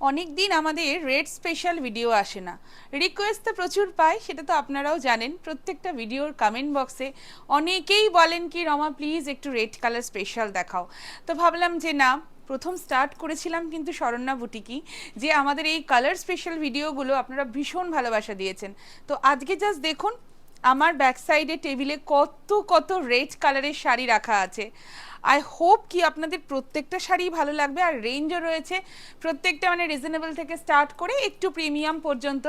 অনেক দিন আমাদের রেড স্পেশাল ভিডিও আসে না, রিকোয়েস্ট তো প্রচুর পাই, সেটা তো আপনারাও জানেন। প্রত্যেকটা ভিডিওর কমেন্ট বক্সে অনেকেই বলেন কি রমা প্লিজ একটু রেড কালার স্পেশাল দেখাও। তো ভাবলাম যে না, প্রথম স্টার্ট করেছিলাম কিন্তু শরণ্যা বুটিকই, যে আমাদের এই কালার স্পেশাল ভিডিওগুলো আপনারা ভীষণ ভালোবাসা দিয়েছেন। তো আজকে জাস্ট দেখুন আমার ব্যাক সাইডে টেবিলে কত কত রেড কালারের শাড়ি রাখা আছে। আই হোপ কি আপনাদের প্রত্যেকটা শাড়ি ভালো লাগবে। আর রেঞ্জও রয়েছে প্রত্যেকটা, মানে রিজনেবল থেকে স্টার্ট করে একটু প্রিমিয়াম পর্যন্ত।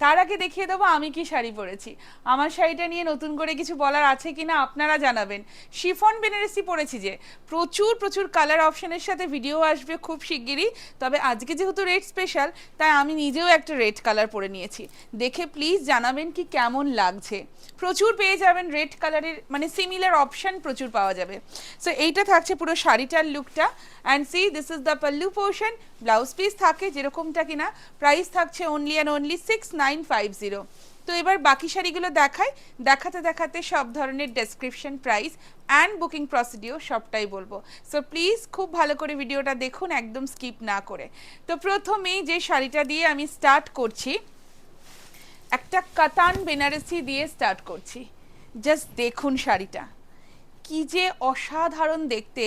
তার আগে দেখিয়ে দেবো আমি কি শাড়ি পরেছি। আমার শাড়িটা নিয়ে নতুন করে কিছু বলার আছে কিনা আপনারা জানাবেন। শিফন বেনারসি পরেছি, যে প্রচুর প্রচুর কালার অপশনের সাথে ভিডিও আসবে খুব শিগগিরই। তবে আজকে যেহেতু রেড স্পেশাল, তাই আমি নিজেও একটা রেড কালার পরে নিয়েছি। দেখে প্লিজ জানাবেন কি কেমন লাগছে। প্রচুর পেয়ে যাবেন রেড কালারের, মানে সিমিলার অপশন প্রচুর পাওয়া যাবে। সো এইটা থাকছে পুরো শাড়িটার লুকটা। And see this is the pallu portion. Blouse piece থাকে যেরকমটা কিনা, প্রাইস থাকছে অনলি অ্যান্ড অনলি 6950। তো এবার বাকি শাড়িগুলো দেখাই, দেখাতে দেখাতে সব ধরনের description, price and booking procedure সবটাই বলবো। সো প্লিজ খুব ভালো করে ভিডিওটা দেখুন, একদম স্কিপ না করে। তো প্রথমেই যে শাড়িটা দিয়ে আমি স্টার্ট করছি, একটা কাতান বেনারসি দিয়ে স্টার্ট করছি। জাস্ট দেখুন শাড়িটা কি যে অসাধারণ দেখতে।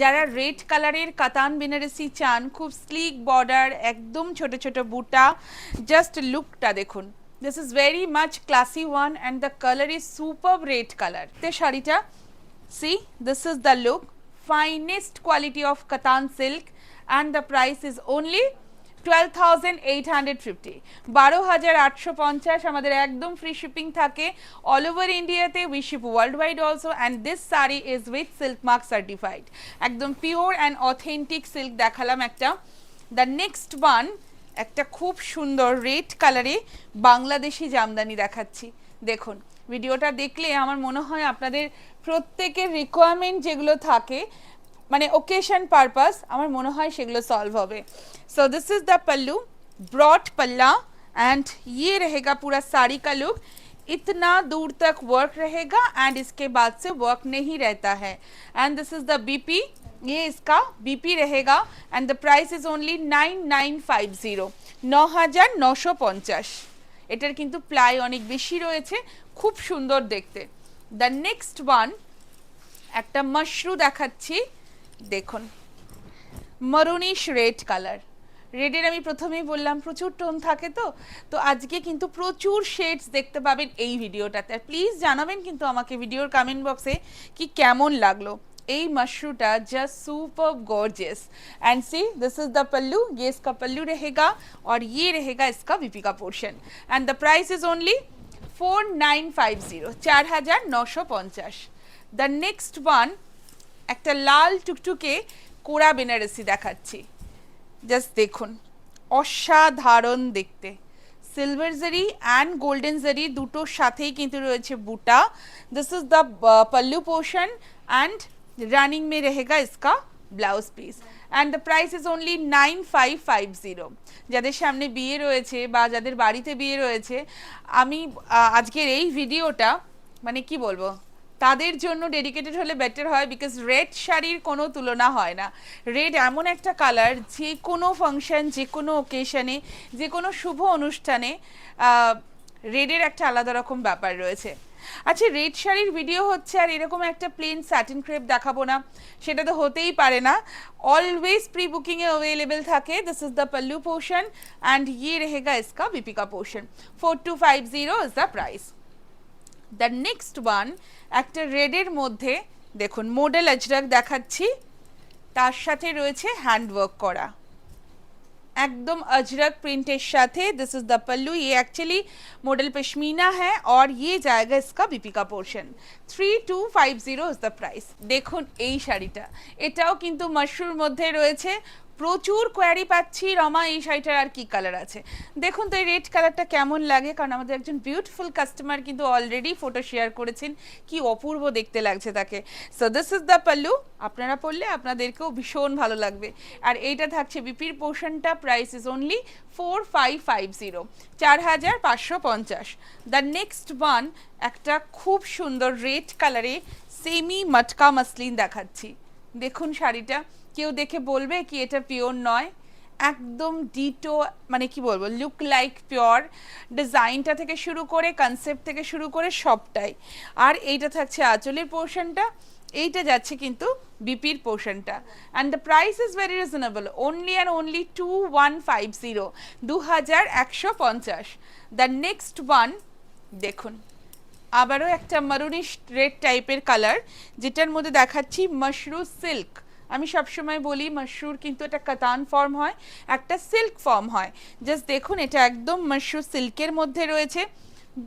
যারা রেড কালারের কাতান বেনারসি চান, খুব স্লিক বর্ডার, একদম ছোট ছোট বুটা, জাস্ট লুকটা দেখুন। This is very much classy one and the colour is super red colour. তে শাড়িটা see this is the look, finest quality of katan silk and the price is only 12,850, 12,850। আমাদের একদম ফ্রি শিপিং থাকে অল ওভার ইন্ডিয়াতে, we ship world wide also. And this sari is with silk mark certified, একদম pure and authentic silk দেখালাম একটা। The next one, একটা খুব সুন্দর রেড কালারে বাংলাদেশি জামদানি দেখাচ্ছি। দেখুন ভিডিওটা দেখলে আমার মনে হয় আপনাদের প্রত্যেকের রিকোয়ারমেন্ট যেগুলো থাকে, মানে ওকেশন পারপাস, আমার মনে হয় সেগুলো সলভ হবে। So this is the pallu, broad palla, and ये रहेगा पूरा साड़ी का लुक। इतना दूर तक वर्क रहेगा एंड इसके बाद से वर्क नहीं रहता है। And this is the BP, ये इसका बीपी रहेगा and the price is only 9950, 9950। এটার কিন্তু প্লাই অনেক বেশি রয়েছে, খুব সুন্দর দেখতে। দ্য নেক্সট ওয়ান, একটা মাশরু দেখাচ্ছি। দেখুন মারুনিশ রেড কালার। রেডের আমি প্রথমেই বললাম প্রচুর টোন থাকে, তো তো আজকে কিন্তু প্রচুর শেডস দেখতে পাবেন এই ভিডিওটাতে। আর প্লিজ জানাবেন কিন্তু আমাকে ভিডিওর কমেন্ট বক্সে কি কেমন লাগলো এই মাশরুটা। Just superb gorgeous. And see this is the pallu, ये इसका पल्लू रहेगा और ये रहेगा इसका वीपी का portion. And the price is only 4950, 4950। The next one, একটা লাল টুকটুকে কোরা বেনারসি দেখাচ্ছি। জাস্ট দেখুন অসাধারণ দেখতে, সিলভার জারি অ্যান্ড গোল্ডেন জারি দুটোর সাথেই কিন্তু রয়েছে বুটা। This is the pallu portion and running में रहेगा इसका blouse piece. And the price is only 9550। যাদের সামনে বিয়ে রয়েছে বা যাদের বাড়িতে বিয়ে রয়েছে, আমি আজকের এই ভিডিওটা মানে কি বলবো, তাদের জন্য ডেডিকেটেড হলে বেটার হয়, বিকজ রেড শাড়ির কোনো তুলনা হয় না। রেড এমন একটা কালার, যে কোনো ফাংশন, যে কোনো ওকেশনে, যে কোনো শুভ অনুষ্ঠানে রেডের একটা আলাদা রকম ব্যাপার রয়েছে। আচ্ছা, রেড শাড়ির ভিডিও হচ্ছে আর এরকম একটা প্লেন স্যাটিন ক্রেপ দেখাবো না, সেটা তো হতেই পারে না। অলওয়েজ প্রি বুকিংয়ে अवेलेबल থাকে। This is the pallu portion and ये रहेगा इसका बीपी का portion. 4250 is the price. The next one, একটা রেডের মধ্যে দেখুন মডেল আজরাক দেখাচ্ছি, তার সাথে রয়েছে হ্যান্ডওয়ার্ক করা, एकदम अजरक प्रिंटेर साथे। दिस इज द पल्लू, ये एक्चुअली मॉडल पश्मीना है और ये जाएगा इसका बीपी का पोर्शन। 3250 is the price. देखुन এই শাড়িটা, এটাও কিন্তু মাশরুর মধ্যে রয়েছে। প্রচুর কোয়ারি পাচ্ছি রমা এই শাড়িটার আর কি কালার আছে। দেখুন তো এই রেড কালারটা কেমন লাগে, কারণ আমাদের একজন বিউটিফুল কাস্টমার কিন্তু অলরেডি ফটো শেয়ার করেছেন, কি অপূর্ব দেখতে লাগছে তাকে। So this is the pallu, আপনারা পরলে আপনাদেরকেও ভীষণ ভালো লাগবে। আর এইটা থাকছে বিপির পোর্শনটা, price is only 4550, 4550। The next one, একটা খুব সুন্দর রেড কালারে সেমি মটকা মসলিন দেখাচ্ছি। দেখুন শাড়িটা, কেউ দেখে বলবে কি এটা পিওর নয়, একদম ডিটো, মানে কি বলবো, লুক লাইক পিওর। ডিজাইনটা থেকে শুরু করে, কনসেপ্ট থেকে শুরু করে সবটাই। আর এইটা থাকছে আঁচলের পোর্শনটা, এইটা যাচ্ছে কিন্তু বিপির পোর্শনটা। And the price is very reasonable, only and only 2150, 2150। The next one দেখুন, আবারও একটা মারুনিশ রেড টাইপের কালার, যেটার মধ্যে দেখাচ্ছি মাশরু সিল্ক। আমি সবসময় বলি মাশরুর কিন্তু একটা কাতান ফর্ম হয়, একটা সিল্ক ফর্ম হয়। জাস্ট দেখুন, এটা একদম মাশরু সিল্কের মধ্যে রয়েছে,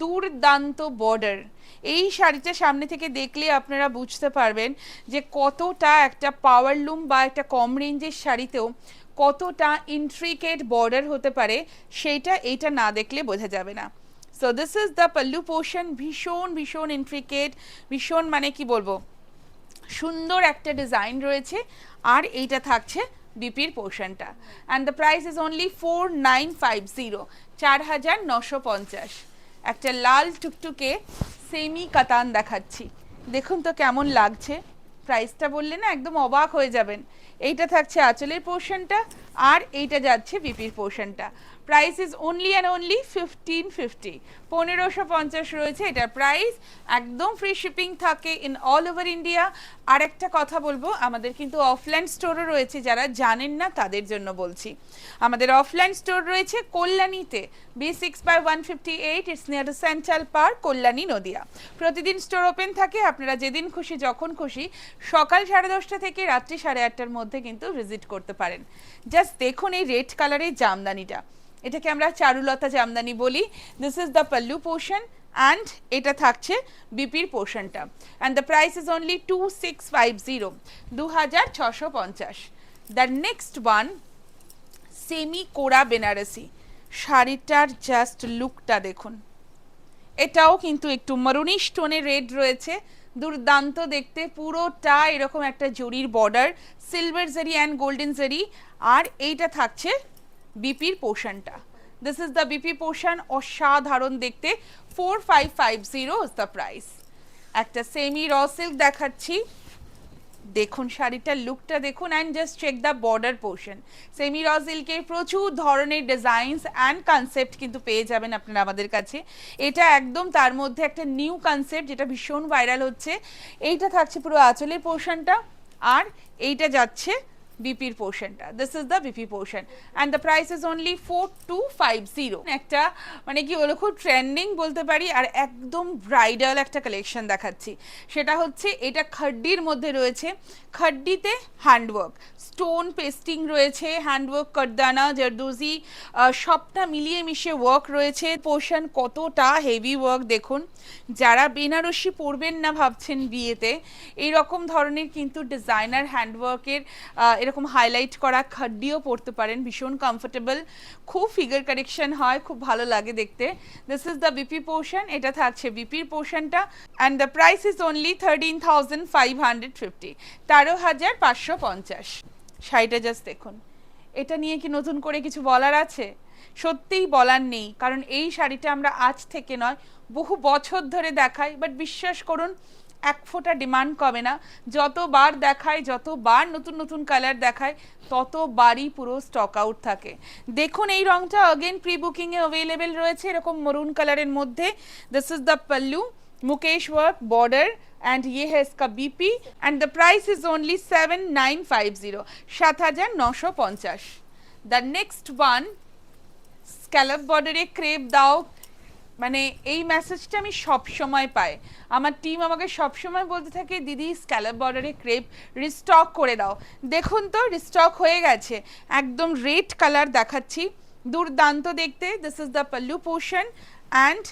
দুর্দান্ত বর্ডার। এই শাড়িটা সামনে থেকে দেখলে আপনারা বুঝতে পারবেন যে কতটা একটা পাওয়ারলুম বা একটা কম রেঞ্জের শাড়িতেও কতটা ইন্ট্রিকেট বর্ডার হতে পারে, সেইটা এইটা না দেখলে বোঝা যাবে না। So this is the pallu portion, ভীষণ ভীষণ ইন্ট্রিকেট, ভীষণ মানে কি বলবো, সুন্দর একটা ডিজাইন রয়েছে। আর এইটা থাকছে বিপির পোর্শনটা। And the price is only 4950, 4950। একটা লাল টুকটুকে সেমি কাতান দেখাচ্ছি, দেখুন তো কেমন লাগছে। প্রাইসটা বললে না একদম অবাক হয়ে যাবেন। এইটা থাকছে আঁচলের পোর্শনটা, আর এইটা যাচ্ছে বিপির পোর্শনটা। Price is only and only 1550, 1550 রয়েছে এটার প্রাইস। একদম ফ্রি শিপিং থাকে ইন অল ওভার ইন্ডিয়া। আর একটা কথা বলবো, আমাদের কিন্তু অফলাইন স্টোরও রয়েছে, যারা জানেন না তাদের জন্য বলছি। আমাদের অফলাইন স্টোর রয়েছে কল্যাণীতে, B6/158, it's near to central park, Kalyani, Nadia. প্রতিদিন স্টোর ওপেন থাকে, আপনারা যেদিন খুশি যখন খুশি সকাল 10:30 থেকে রাত্রি 8:30টার মধ্যে কিন্তু ভিজিট করতে পারেন। জাস্ট দেখুন এই রেড কালারের জামদানিটা, এটাকে আমরা চারুলতা জামদানি বলি। This is the pallu portion, and এটা থাকছে বিপির পোর্শনটা। And the price is only 2650, 2650। The next one, semi কোরা বেনারসি। শাড়িটার জাস্ট লুকটা দেখুন, এটাও কিন্তু একটু মারুনিশ টোনের রেড রয়েছে, দুর্দান্ত দেখতে। পুরোটা এরকম একটা জরির border, silver zari and golden zari. আর এইটা থাকছে বিপির পোর্শনটা। This is the BP portion, অসাধারণ দেখতে। 4550 ইজ দ্য প্রাইস। একটা সেমি র সিল্ক দেখাচ্ছি, দেখুন শাড়িটার লুকটা দেখুন, and just check the border portion. Semi raw সিল্কের প্রচুর ধরনের ডিজাইনস অ্যান্ড কনসেপ্ট কিন্তু পেয়ে যাবেন আপনারা আমাদের কাছে। এটা একদম তার মধ্যে একটা নিউ কনসেপ্ট, যেটা ভীষণ ভাইরাল হচ্ছে। এইটা থাকছে পুরো আঁচলের পোর্শনটা, আর এইটা যাচ্ছে বিপির পোর্শনটা। This is the BP portion, and the price is only 4250। একটা মানে কি বলো, খুব ট্রেন্ডিং বলতে পারি, আর একদম ব্রাইডাল একটা কালেকশন দেখাচ্ছি। সেটা হচ্ছে এটা খাড্ডির মধ্যে রয়েছে, খাড্ডিতে হ্যান্ডওয়ার্ক, স্টোন পেস্টিং রয়েছে, হ্যান্ডওয়ার্ক, কারদানা, জারদোজি, সবটা মিলিয়ে মিশিয়ে ওয়ার্ক রয়েছে। পোর্শন কতটা হেভি ওয়ার্ক দেখুন। যারা বেনারসি পরবেন না ভাবছেন বিয়েতে, এইরকম ধরনের কিন্তু ডিজাইনার হ্যান্ডওয়ার্কের এরকম হাইলাইট করা খাড্ডিও পরতে পারেন, ভীষণ কমফোর্টেবল, খুব ফিগার কারেকশন হয়, খুব ভালো লাগে দেখতে। This is the BP portion, এটা থাকছে বিপির পোর্শনটা। And the price is only 13,550, 13,550। শাড়িটা জাস্ট দেখুন, এটা নিয়ে কি নতুন করে কিছু বলার আছে? সত্যিই বলার নেই, কারণ এই শাড়িটা আমরা আজ থেকে নয় বহু বছর ধরে দেখাই, বাট বিশ্বাস করুন এক ফোঁটা ডিমান্ড কমে না। যতবার দেখায়, যতবার নতুন নতুন কালার দেখায়, ততবারই পুরো স্টক আউট থাকে। দেখুন এই রংটা অগেন প্রি বুকিংয়ে অ্যাভেলেবেল রয়েছে, এরকম মরুন কালারের মধ্যে। This is the pallu, Mukesh work border, and ये है इसका BP, and the price is only 7950, 7950। The next one, scallop বর্ডারে ক্রেপ দাও, মানে এই মেসেজটা আমি সব সময় পাই, আমার টিম আমাকে সব সময় বলতে থাকে দিদি স্ক্যালপ বর্ডারে ক্রেপ রিস্টক করে দাও। দেখুন তো রিস্টক হয়ে গেছে, একদম রেড কালার দেখাচ্ছি, দুর্দান্ত দেখতে। This is the pallu portion, and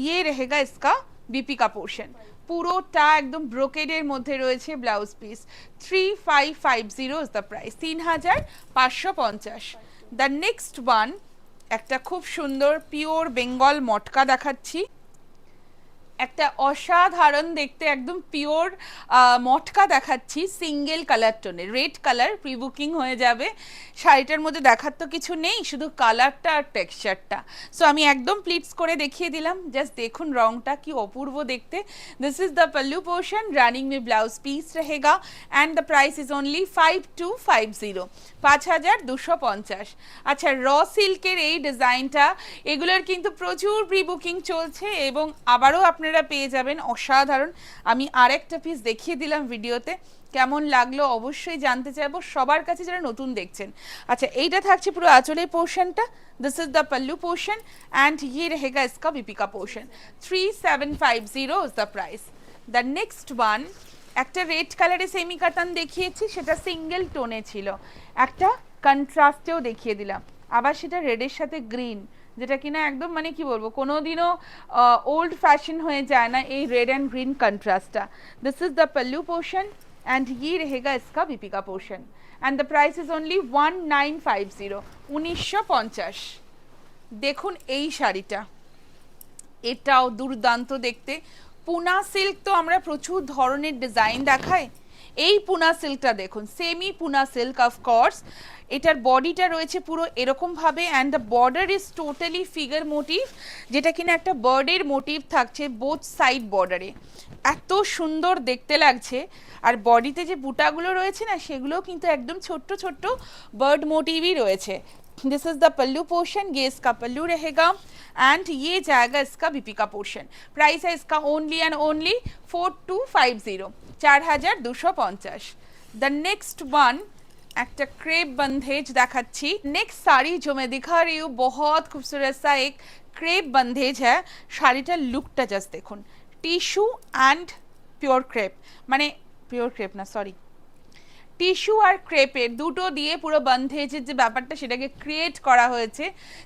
ইয়ে रहेगा इसका बीपी का पोर्शन। পুরোটা একদম ব্রোকেডের মধ্যে রয়েছে blouse piece. 3550 is the price, 3550। The next one, একটা খুব সুন্দর পিওর বেঙ্গল মটকা দেখাচ্ছি। একটা অসাধারণ দেখতে একদম পিওর মটকা দেখাচ্ছি, সিঙ্গেল কালার টোনে, রেড কালার। প্রি বুকিং হয়ে যাবে। শাড়িটার মধ্যে দেখার তো কিছু নেই, শুধু কালারটা আর টেক্সচারটা। সো আমি একদম প্লিটস করে দেখিয়ে দিলাম, জাস্ট দেখুন রংটা কি অপূর্ব দেখতে। This is the pallu portion, running মে ব্লাউজ পিস रहेगा and the price is only 5250, 5250। আচ্ছা, র সিল্কের এই ডিজাইনটা, এগুলোর কিন্তু প্রচুর প্রি বুকিং চলছে এবং আবারও আপনারা পেয়ে যাবেন অসাধারণ। আমি আরেকটা পিস দেখিয়ে দিলাম ভিডিওতে, কেমন লাগলো অবশ্যই জানতে চাইবো সবার কাছে যারা নতুন দেখছেন। আচ্ছা, এইটা থাকছে পুরো আঁচলের পোর্শনটা। This is the pallu portion and ये रहेगा इसका बीपी का portion. 3750 is the price. The next one, একটা রেড কালারে সেমি কাতান দেখিয়েছি, সেটা সিঙ্গেল টোনে ছিল। একটা কন্ট্রাস্টেও দেখিয়ে দিলাম, আবার সেটা রেডের সাথে গ্রিন, যেটা কিনা একদম মানে কি বলবো, কোনোদিনও ওল্ড ফ্যাশন হয়ে যায় না এই রেড অ্যান্ড গ্রিন কন্ট্রাস্টটা। This is the pallu portion and ये रहेगा इसका बीपी का portion and the price is only 1950, 1950। দেখুন এই শাড়িটা, এটাও দুর্দান্ত দেখতে। পুনা সিল্ক তো আমরা প্রচুর ধরনের ডিজাইন দেখাই, এই পুনা সিল্কটা দেখুন, সেমি পুনা সিল্ক অফকোর্স। এটার বডিটা রয়েছে পুরো এরকম ভাবে and the border is totally figure motif, যেটা কিনা একটা বার্ডের মোটিভ থাকছে বোথ সাইড বর্ডারে। এত সুন্দর দেখতে লাগছে। আর বডিতে যে বুটাগুলো রয়েছে না, সেগুলোও কিন্তু একদম ছোট্ট ছোট্ট বার্ড মোটিভই রয়েছে। This is the pallu portion, ये इसका पल्लू रहेगा एंड ये जाएगा इसका बीपी का पोर्शन। प्राइस है इसका only and only 4250, 4250। The next one, একটা ক্রেপ बंधेज দেখাচ্ছি। नेक्स्ट साड़ी जो मैं दिखा रही हूँ बहुत खूबसूरत सा एक क्रेप बंधेज है। শাড়িটার লুকটা জাস্ট দেখুন, টিস্যু অ্যান্ড পিওর ক্রেপ, মানে পিওর ক্রেপ না সরি, টিস্যু আর ক্রেপের দুটো দিয়ে পুরো বন্ধেজের যে ব্যাপারটা সেটাকে ক্রিয়েট করা হয়েছে।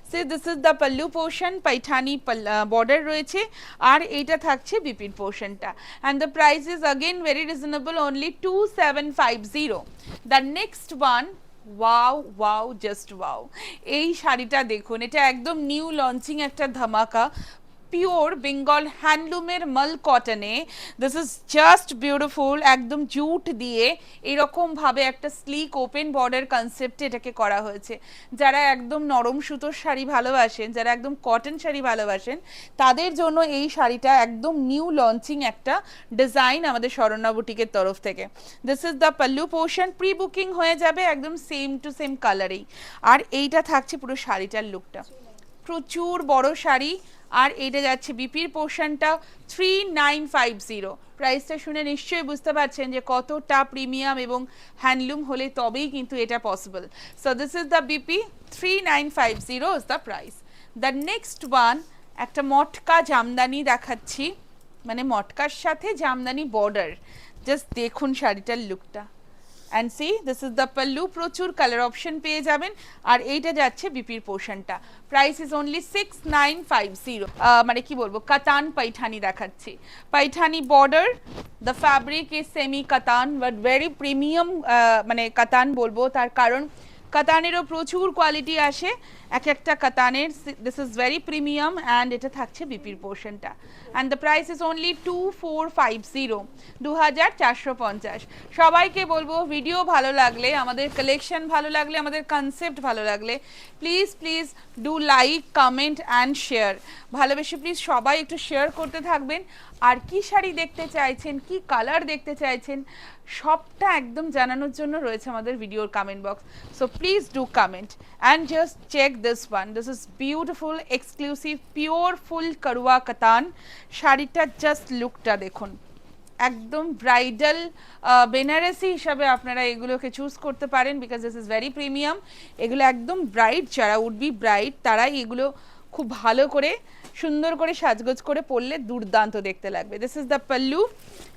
Say this is the pallu portion, Paithani border রয়েছে আর এইটা থাকছে বিপির পোর্শনটা and the price is again very reasonable, only 2750। The next one, wow wow just wow, এই শাড়িটা দেখুন, এটা একদম নিউ লঞ্চিং একটা ধামাকা, পিওর বেঙ্গল হ্যান্ডলুমের মাল কটনে। দিস ইজ জাস্ট বিউটিফুল, একদম জুট দিয়ে এরকম ভাবে একটা স্লিক ওপেন বর্ডার কনসেপ্টে এটাকে করা হয়েছে। যারা একদম নরম সুতোর শাড়ি ভালোবাসেন, যারা একদম কটন শাড়ি ভালোবাসেন, তাদের জন্য এই শাড়িটা একদম নিউ লঞ্চিং একটা ডিজাইন আমাদের শরণ্যা বুটিকের তরফ থেকে। This is the pallu portion, pre booking হয়ে যাবে একদম সেম টু সেম কালারেই। আর এইটা থাকছে পুরো শাড়িটার লুকটা, প্রচুর বড় শাড়ি। আর এইটা যাচ্ছে বিপির পোর্শনটা 3950। প্রাইসটা শুনে নিশ্চয়ই বুঝতে পারছেন যে কতটা প্রিমিয়াম এবং হ্যান্ডলুম হলে তবেই কিন্তু এটা possible. So this is the BP, 3950 is the price. The next one, একটা মটকা জামদানি দেখাচ্ছি, মানে মটকার সাথে জামদানি বর্ডার। জাস্ট দেখুন শাড়িটার লুকটা and see, this is the pallu, প্রচুর কালার অপশন পেয়ে যাবেন। আর এইটা যাচ্ছে বিপির পোর্শনটা, প্রাইস ইজ অনলি 6950। মানে কি বলবো, কাতান পাইঠানি দেখাচ্ছি, Paithani border, the fabric is semi কাতান বাট ভেরি প্রিমিয়াম, মানে কাতান বলবো তার কারণ কাতানেরও প্রচুর কোয়ালিটি আসে এক একটা কাতানের। This is very premium and এটা থাকছে বিপির পোর্শনটা and the price is only 2450, 2450। সবাইকে বলবো ভিডিও ভালো লাগলে, আমাদের কালেকশন ভালো লাগলে, আমাদের কনসেপ্ট ভালো লাগলে please please do like, comment and share. ভালোবেসে প্লিজ সবাই একটু শেয়ার করতে থাকবেন। আর কি শাড়ি দেখতে চাইছেন, কি কালার দেখতে চাইছেন, সবটা একদম জানানোর জন্য রয়েছে আমাদের ভিডিওর comment box. So please do comment and just check this one. This is beautiful, exclusive, pure ফুল করুয়া কাতান। শাড়িটার জাস্ট লুকটা দেখুন, একদম ব্রাইডাল বেনারসি হিসাবে আপনারা এগুলোকে চুজ করতে পারেন because this is very premium. এগুলো একদম ব্রাইড, যারা উড বি ব্রাইড তারাই এগুলো খুব ভালো করে সুন্দর করে সাজগোজ করে পরলে দুর্দান্ত দেখতে লাগবে। This is the pallu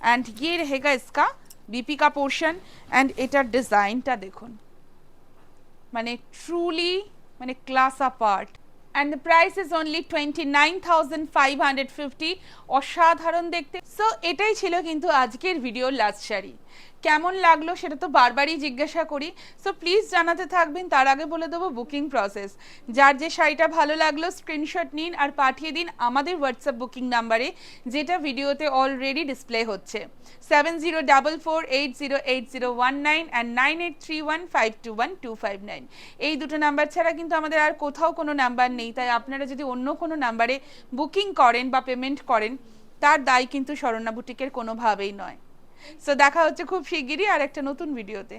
and ये रहेगा इसका बीपी का पोर्शन एंड এটার ডিজাইনটা দেখুন, মানে ট্রুলি মানে class apart and the price is only 29,550, অসাধারণ দেখতে। সো এটাই ছিল কিন্তু আজকের ভিডিওর লাস্ট শাড়ি। কেমন লাগলো সেটা তো বারবারই জিজ্ঞাসা করি, সো প্লিজ জানাতে থাকবেন। তার আগে বলে দেবো বুকিং প্রসেস। যার যে শাড়িটা ভালো লাগলো স্ক্রিনশট নিন আর পাঠিয়ে দিন আমাদের হোয়াটসঅ্যাপ বুকিং নাম্বারে, যেটা ভিডিওতে অলরেডি ডিসপ্লে হচ্ছে, 7044808019 অ্যান্ড 9831521259। এই দুটো নাম্বার ছাড়া কিন্তু আমাদের আর কোথাও কোনো নাম্বার নেই, তাই আপনারা যদি অন্য কোনো নাম্বারে বুকিং করেন বা পেমেন্ট করেন, তার দায় কিন্তু শরণ্যা বুটিকের কোনোভাবেই নয়। সো দেখা হচ্ছে খুব শিগগিরই আর একটা নতুন ভিডিওতে।